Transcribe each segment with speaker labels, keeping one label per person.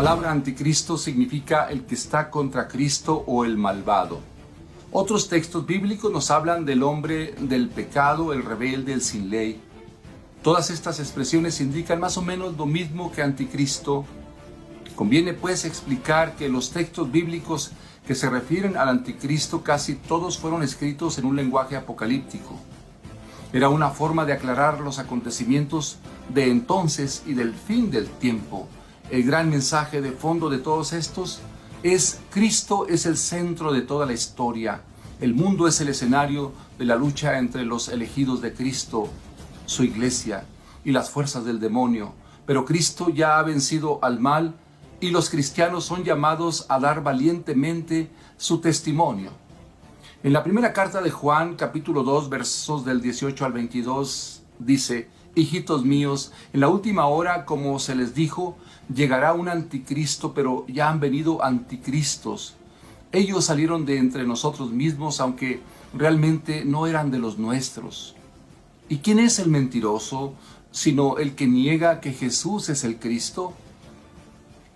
Speaker 1: palabra anticristo significa el que está contra Cristo o el malvado. Otros textos bíblicos nos hablan del hombre del pecado, el rebelde, el sin ley. Todas estas expresiones indican más o menos lo mismo que anticristo. Conviene pues explicar que los textos bíblicos que se refieren al anticristo casi todos fueron escritos en un lenguaje apocalíptico. Era una forma de aclarar los acontecimientos de entonces y del fin del tiempo. El gran mensaje de fondo de todos estos es: Cristo es el centro de toda la historia. El mundo es el escenario de la lucha entre los elegidos de Cristo, su iglesia, y las fuerzas del demonio. Pero Cristo ya ha vencido al mal y los cristianos son llamados a dar valientemente su testimonio. En la primera carta de Juan, capítulo 2, versos del 18 al 22, dice: Hijitos míos, en la última hora, como se les dijo, llegará un anticristo, pero ya han venido anticristos. Ellos salieron de entre nosotros mismos, aunque realmente no eran de los nuestros. ¿Y quién es el mentiroso, sino el que niega que Jesús es el Cristo?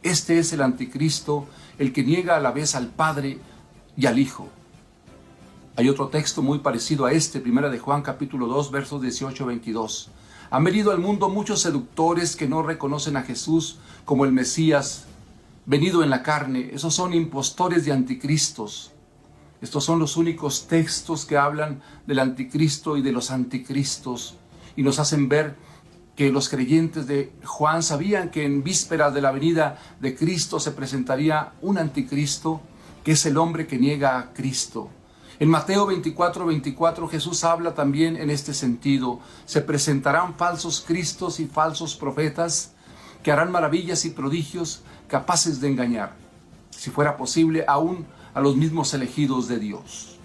Speaker 1: Este es el anticristo, el que niega a la vez al Padre y al Hijo. Hay otro texto muy parecido a este, primera de Juan, capítulo 2, versos 18 a 22. Han venido al mundo muchos seductores que no reconocen a Jesús como el Mesías venido en la carne. Esos son impostores de anticristos. Estos son los únicos textos que hablan del anticristo y de los anticristos, y nos hacen ver que los creyentes de Juan sabían que en vísperas de la venida de Cristo se presentaría un anticristo, que es el hombre que niega a Cristo. En Mateo 24:24 Jesús habla también en este sentido: se presentarán falsos cristos y falsos profetas que harán maravillas y prodigios capaces de engañar, si fuera posible, aún a los mismos elegidos de Dios.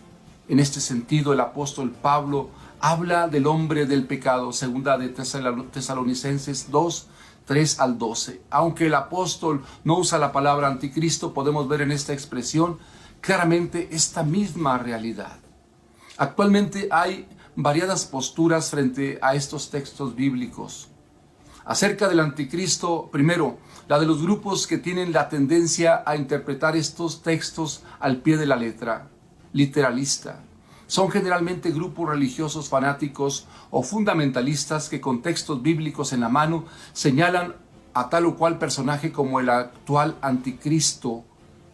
Speaker 1: En este sentido, el apóstol Pablo habla del hombre del pecado, segunda de Tesalonicenses 2, 3 al 12. Aunque el apóstol no usa la palabra anticristo, podemos ver en esta expresión claramente esta misma realidad. Actualmente hay variadas posturas frente a estos textos bíblicos. Acerca del anticristo, primero, la de los grupos que tienen la tendencia a interpretar estos textos al pie de la letra, literalista. Son generalmente grupos religiosos fanáticos o fundamentalistas que con textos bíblicos en la mano señalan a tal o cual personaje como el actual anticristo.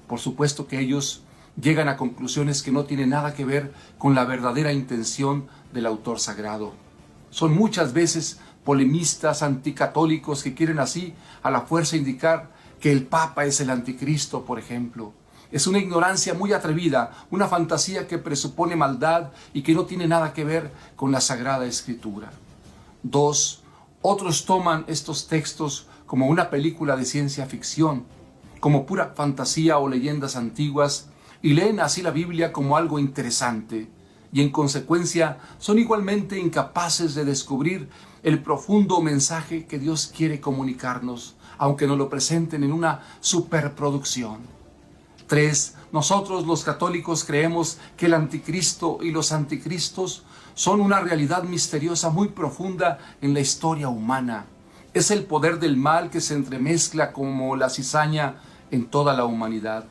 Speaker 1: Por supuesto que ellos llegan a conclusiones que no tienen nada que ver con la verdadera intención del autor sagrado. Son muchas veces polemistas anticatólicos que quieren así a la fuerza indicar que el Papa es el anticristo, por ejemplo. Es una ignorancia muy atrevida, una fantasía que presupone maldad y que no tiene nada que ver con la Sagrada Escritura. 2. Otros toman estos textos como una película de ciencia ficción, como pura fantasía o leyendas antiguas, y leen así la Biblia como algo interesante, y en consecuencia son igualmente incapaces de descubrir el profundo mensaje que Dios quiere comunicarnos, aunque nos lo presenten en una superproducción. 3. Nosotros los católicos creemos que el anticristo y los anticristos son una realidad misteriosa muy profunda en la historia humana. Es el poder del mal que se entremezcla como la cizaña en toda la humanidad.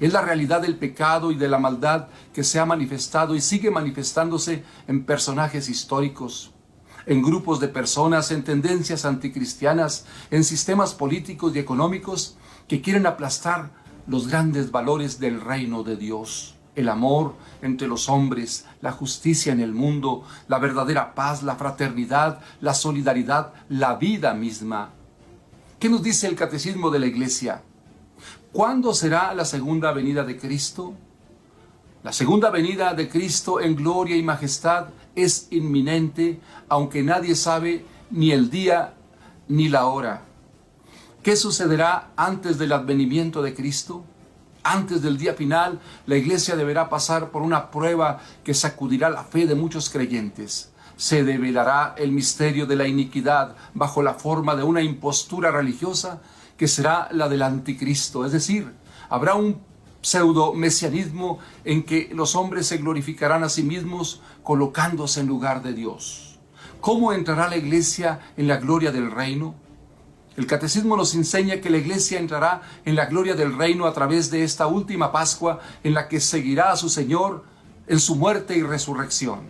Speaker 1: Es la realidad del pecado y de la maldad que se ha manifestado y sigue manifestándose en personajes históricos, en grupos de personas, en tendencias anticristianas, en sistemas políticos y económicos que quieren aplastar los grandes valores del reino de Dios: el amor entre los hombres, la justicia en el mundo, la verdadera paz, la fraternidad, la solidaridad, la vida misma. ¿Qué nos dice el Catecismo de la Iglesia? ¿Cuándo será la segunda venida de Cristo? La segunda venida de Cristo en gloria y majestad es inminente, aunque nadie sabe ni el día ni la hora. ¿Qué sucederá antes del advenimiento de Cristo? Antes del día final, la Iglesia deberá pasar por una prueba que sacudirá la fe de muchos creyentes. Se develará el misterio de la iniquidad bajo la forma de una impostura religiosa que será la del anticristo. Es decir, habrá un pseudo-mesianismo en que los hombres se glorificarán a sí mismos colocándose en lugar de Dios. ¿Cómo entrará la Iglesia en la gloria del reino? El catecismo nos enseña que la Iglesia entrará en la gloria del reino a través de esta última Pascua en la que seguirá a su Señor en su muerte y resurrección.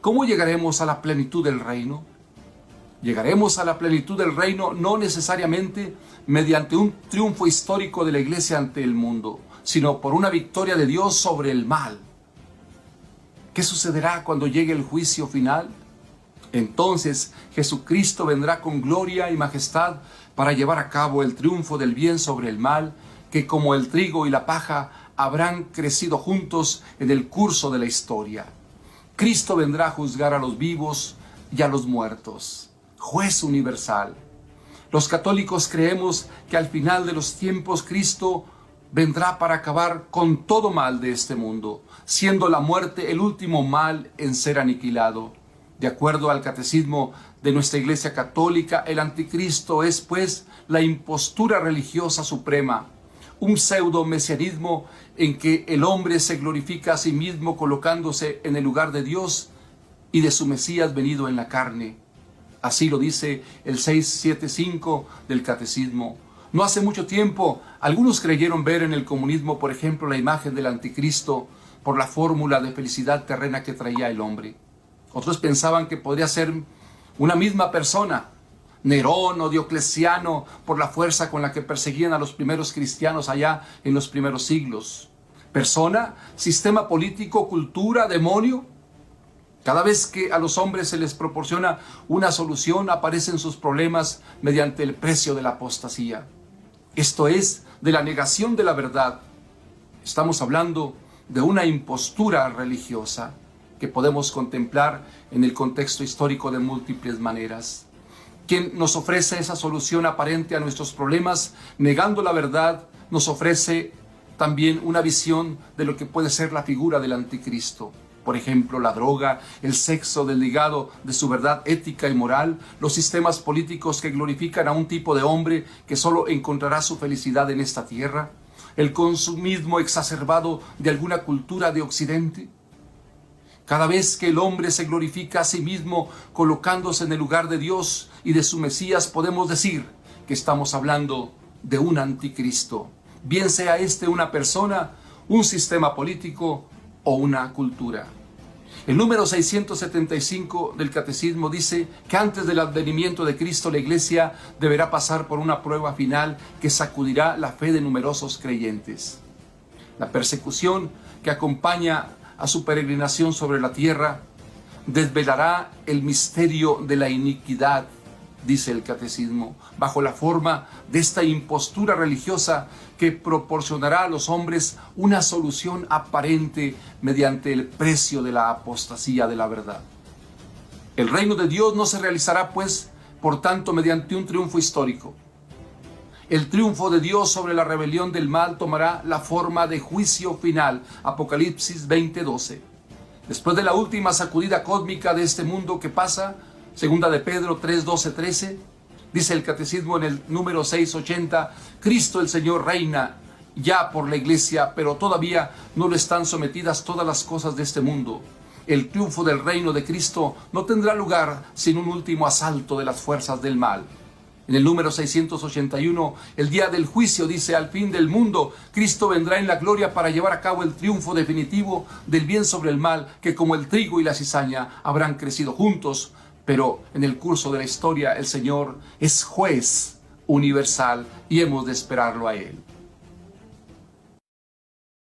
Speaker 1: ¿Cómo llegaremos a la plenitud del reino? Llegaremos a la plenitud del reino no necesariamente mediante un triunfo histórico de la Iglesia ante el mundo, sino por una victoria de Dios sobre el mal. ¿Qué sucederá cuando llegue el juicio final? Entonces Jesucristo vendrá con gloria y majestad para llevar a cabo el triunfo del bien sobre el mal, que como el trigo y la paja habrán crecido juntos en el curso de la historia. Cristo vendrá a juzgar a los vivos y a los muertos, juez universal. Los católicos creemos que al final de los tiempos Cristo vendrá para acabar con todo mal de este mundo, siendo la muerte el último mal en ser aniquilado. De acuerdo al catecismo de nuestra Iglesia Católica, el anticristo es pues la impostura religiosa suprema, un pseudo-mesianismo en que el hombre se glorifica a sí mismo colocándose en el lugar de Dios y de su Mesías venido en la carne. Así lo dice el 675 del catecismo. No hace mucho tiempo, algunos creyeron ver en el comunismo, por ejemplo, la imagen del anticristo por la fórmula de felicidad terrena que traía el hombre. Otros pensaban que podría ser una misma persona, Nerón o Diocleciano, por la fuerza con la que perseguían a los primeros cristianos allá en los primeros siglos. Persona, sistema político, cultura, demonio. Cada vez que a los hombres se les proporciona una solución, aparecen sus problemas mediante el precio de la apostasía. Esto es, de la negación de la verdad. Estamos hablando de una impostura religiosa que podemos contemplar en el contexto histórico de múltiples maneras. Quien nos ofrece esa solución aparente a nuestros problemas, negando la verdad, nos ofrece también una visión de lo que puede ser la figura del anticristo. Por ejemplo, la droga, el sexo desligado de su verdad ética y moral, los sistemas políticos que glorifican a un tipo de hombre que solo encontrará su felicidad en esta tierra, el consumismo exacerbado de alguna cultura de Occidente. Cada vez que el hombre se glorifica a sí mismo colocándose en el lugar de Dios y de su Mesías, podemos decir que estamos hablando de un anticristo, bien sea este una persona, un sistema político o una cultura. El número 675 del Catecismo dice que antes del advenimiento de Cristo la Iglesia deberá pasar por una prueba final que sacudirá la fe de numerosos creyentes. La persecución que acompaña a su peregrinación sobre la tierra desvelará el misterio de la iniquidad, dice el Catecismo, bajo la forma de esta impostura religiosa que proporcionará a los hombres una solución aparente mediante el precio de la apostasía de la verdad. El reino de Dios no se realizará, pues, por tanto, mediante un triunfo histórico. El triunfo de Dios sobre la rebelión del mal tomará la forma de juicio final, Apocalipsis 20:12. Después de la última sacudida cósmica de este mundo que pasa, segunda de Pedro 3:12-13, dice el Catecismo en el número 680, Cristo el Señor reina ya por la Iglesia, pero todavía no le están sometidas todas las cosas de este mundo. El triunfo del reino de Cristo no tendrá lugar sin un último asalto de las fuerzas del mal. En el número 681, el día del juicio dice, al fin del mundo, Cristo vendrá en la gloria para llevar a cabo el triunfo definitivo del bien sobre el mal, que como el trigo y la cizaña habrán crecido juntos, pero en el curso de la historia el Señor es juez universal y hemos de esperarlo a Él.